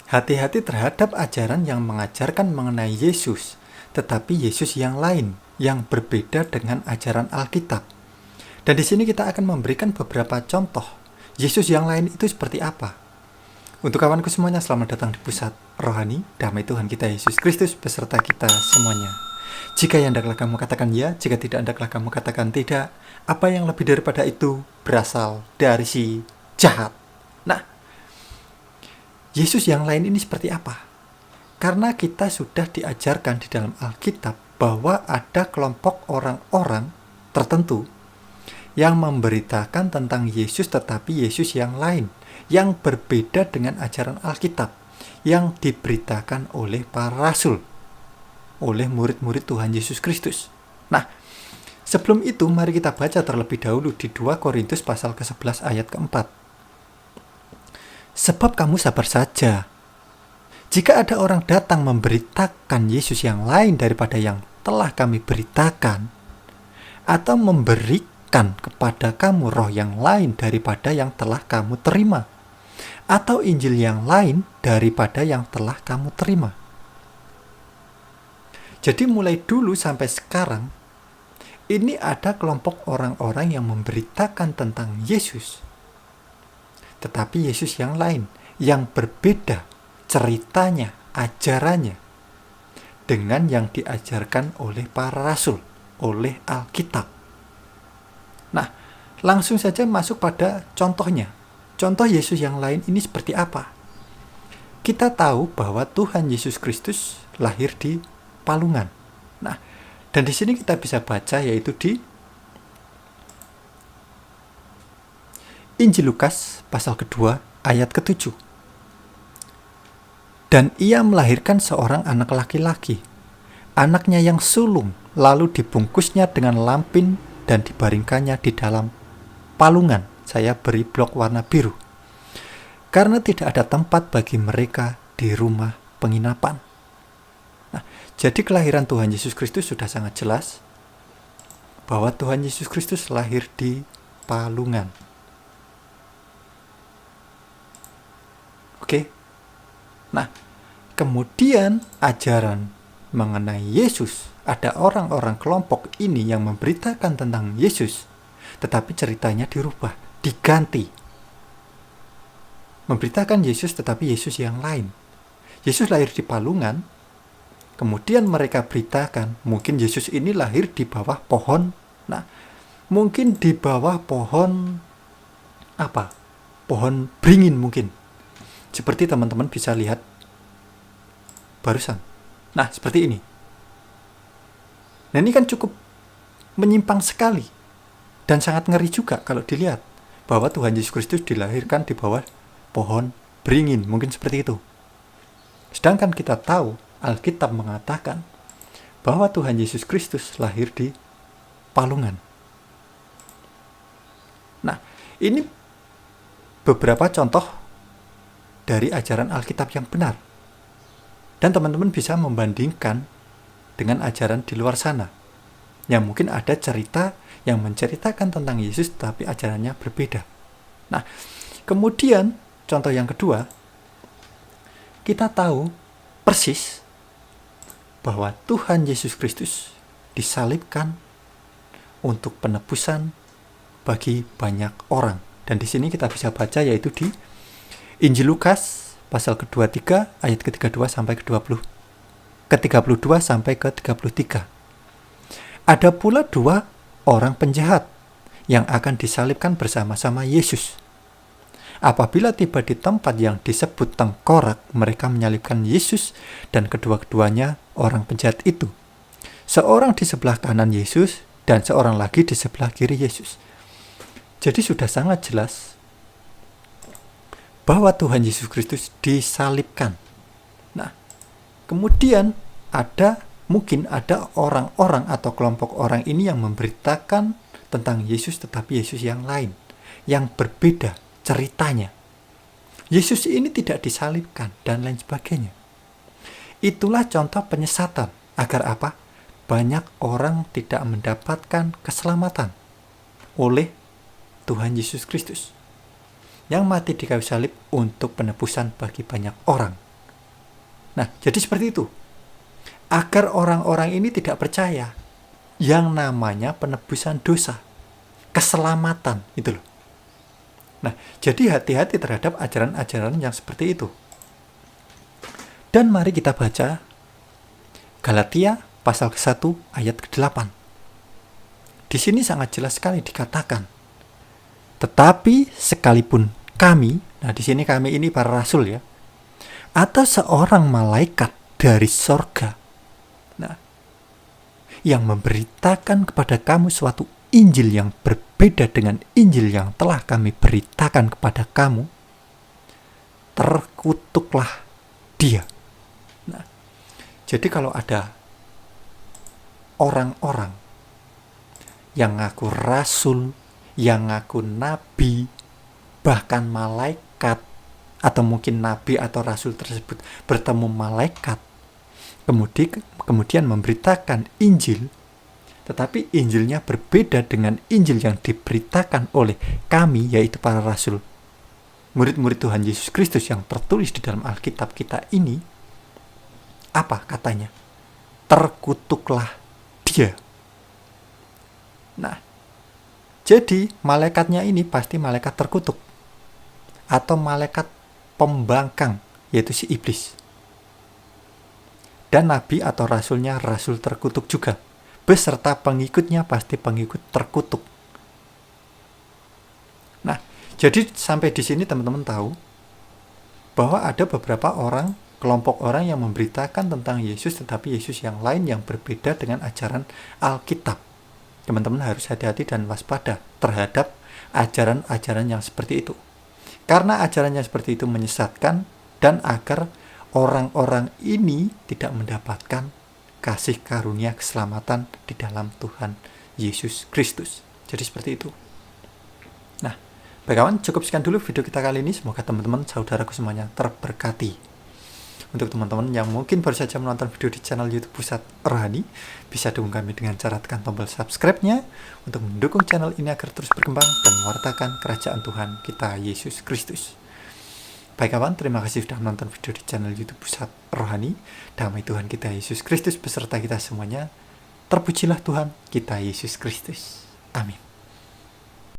Hati-hati terhadap ajaran yang mengajarkan mengenai Yesus, tetapi Yesus yang lain, yang berbeda dengan ajaran Alkitab. Dan di sini kita akan memberikan beberapa contoh Yesus yang lain itu seperti apa. Untuk kawanku semuanya, selamat datang di Pusat Rohani Damai Tuhan kita Yesus Kristus beserta kita semuanya. Jika yang hendaklah kamu katakan ya, jika tidak hendaklah kamu katakan tidak. Apa yang lebih daripada itu berasal dari si jahat. Nah, Yesus yang lain ini seperti apa? Karena kita sudah diajarkan di dalam Alkitab bahwa ada kelompok orang-orang tertentu yang memberitakan tentang Yesus tetapi Yesus yang lain, yang berbeda dengan ajaran Alkitab, yang diberitakan oleh para rasul, oleh murid-murid Tuhan Yesus Kristus. Nah, sebelum itu mari kita baca terlebih dahulu di 2 Korintus pasal ke-11 ayat ke-4. Sebab kamu sabar saja. Jika ada orang datang memberitakan Yesus yang lain daripada yang telah kami beritakan, atau memberikan kepada kamu roh yang lain daripada yang telah kamu terima, atau Injil yang lain daripada yang telah kamu terima. Jadi mulai dulu sampai sekarang, ini ada kelompok orang-orang yang memberitakan tentang Yesus. Tetapi Yesus yang lain, yang berbeda ceritanya, ajarannya, dengan yang diajarkan oleh para rasul, oleh Alkitab. Nah, langsung saja masuk pada contohnya. Contoh Yesus yang lain ini seperti apa? Kita tahu bahwa Tuhan Yesus Kristus lahir di Palungan. Nah, dan di sini kita bisa baca yaitu di Injil Lukas pasal kedua ayat ke-7. Dan ia melahirkan seorang anak laki-laki. Anaknya yang sulung lalu dibungkusnya dengan lampin dan dibaringkannya di dalam palungan. Saya beri blok warna biru. Karena tidak ada tempat bagi mereka di rumah penginapan. Nah, jadi kelahiran Tuhan Yesus Kristus sudah sangat jelas bahwa Tuhan Yesus Kristus lahir di Palungan. Oke. Nah, kemudian ajaran mengenai Yesus, ada orang-orang kelompok ini yang memberitakan tentang Yesus, tetapi ceritanya dirubah, diganti. Memberitakan Yesus tetapi Yesus yang lain. Yesus lahir di Palungan, kemudian mereka beritakan mungkin Yesus ini lahir di bawah pohon. Nah, mungkin di bawah pohon apa? Pohon beringin mungkin. Seperti teman-teman bisa lihat barusan. Nah, seperti ini. Nah, ini kan cukup menyimpang sekali dan sangat ngeri juga kalau dilihat bahwa Tuhan Yesus Kristus dilahirkan di bawah pohon beringin, mungkin seperti itu. Sedangkan kita tahu Alkitab mengatakan bahwa Tuhan Yesus Kristus lahir di Palungan. Nah, ini beberapa contoh dari ajaran Alkitab yang benar. Dan teman-teman bisa membandingkan dengan ajaran di luar sana, yang mungkin ada cerita yang menceritakan tentang Yesus tapi ajarannya berbeda. Nah, kemudian contoh yang kedua, kita tahu persis bahwa Tuhan Yesus Kristus disalibkan untuk penebusan bagi banyak orang. Dan di sini kita bisa baca yaitu di Injil Lukas pasal ke-23 ayat ke-32 sampai ke-20. Ke-32 sampai ke-33. Ada pula dua orang penjahat yang akan disalibkan bersama-sama Yesus. Apabila tiba di tempat yang disebut tengkorak, mereka menyalibkan Yesus dan kedua-keduanya orang penjahat itu. Seorang di sebelah kanan Yesus dan seorang lagi di sebelah kiri Yesus. Jadi sudah sangat jelas bahwa Tuhan Yesus Kristus disalibkan. Nah, kemudian mungkin ada orang-orang atau kelompok orang ini yang memberitakan tentang Yesus tetapi Yesus yang lain, yang berbeda ceritanya. Yesus ini tidak disalibkan dan lain sebagainya. Itulah contoh penyesatan. Agar apa? Banyak orang tidak mendapatkan keselamatan oleh Tuhan Yesus Kristus yang mati di kayu salib untuk penebusan bagi banyak orang. Nah, jadi seperti itu. Agar orang-orang ini tidak percaya yang namanya penebusan dosa, keselamatan, itu loh. Nah, jadi hati-hati terhadap ajaran-ajaran yang seperti itu. Dan mari kita baca Galatia pasal ke-1 ayat ke-8. Di sini sangat jelas sekali dikatakan, tetapi sekalipun kami, nah di sini kami ini para rasul ya, atau seorang malaikat dari sorga, nah, yang memberitakan kepada kamu suatu Injil yang berbeda dengan Injil yang telah kami beritakan kepada kamu, terkutuklah dia. Nah, jadi kalau ada orang-orang yang ngaku rasul, yang ngaku nabi, bahkan malaikat, atau mungkin nabi atau rasul tersebut bertemu malaikat, kemudian memberitakan Injil, tetapi Injilnya berbeda dengan Injil yang diberitakan oleh kami, yaitu para rasul, murid-murid Tuhan Yesus Kristus yang tertulis di dalam Alkitab kita ini. Apa katanya? Terkutuklah dia. Nah, jadi malaikatnya ini pasti malaikat terkutuk, atau malaikat pembangkang, yaitu si iblis. Dan nabi atau rasulnya rasul terkutuk juga, beserta pengikutnya pasti pengikut terkutuk. Nah, jadi sampai di sini teman-teman tahu bahwa ada beberapa orang, kelompok orang yang memberitakan tentang Yesus, tetapi Yesus yang lain yang berbeda dengan ajaran Alkitab. Teman-teman harus hati-hati dan waspada terhadap ajaran-ajaran yang seperti itu. Karena ajarannya seperti itu menyesatkan, dan agar orang-orang ini tidak mendapatkan kasih karunia keselamatan di dalam Tuhan Yesus Kristus. Jadi seperti itu. Nah, baik kawan, cukup sekian dulu video kita kali ini. Semoga teman-teman, saudaraku semuanya terberkati. Untuk teman-teman yang mungkin baru saja menonton video di channel YouTube Pusat Rohani, bisa dukung kami dengan cara tekan tombol subscribe-nya untuk mendukung channel ini agar terus berkembang dan mewartakan kerajaan Tuhan kita Yesus Kristus. Baik kawan, terima kasih sudah menonton video di channel YouTube Pusat Rohani. Damai Tuhan kita Yesus Kristus beserta kita semuanya. Terpujilah Tuhan kita Yesus Kristus. Amin.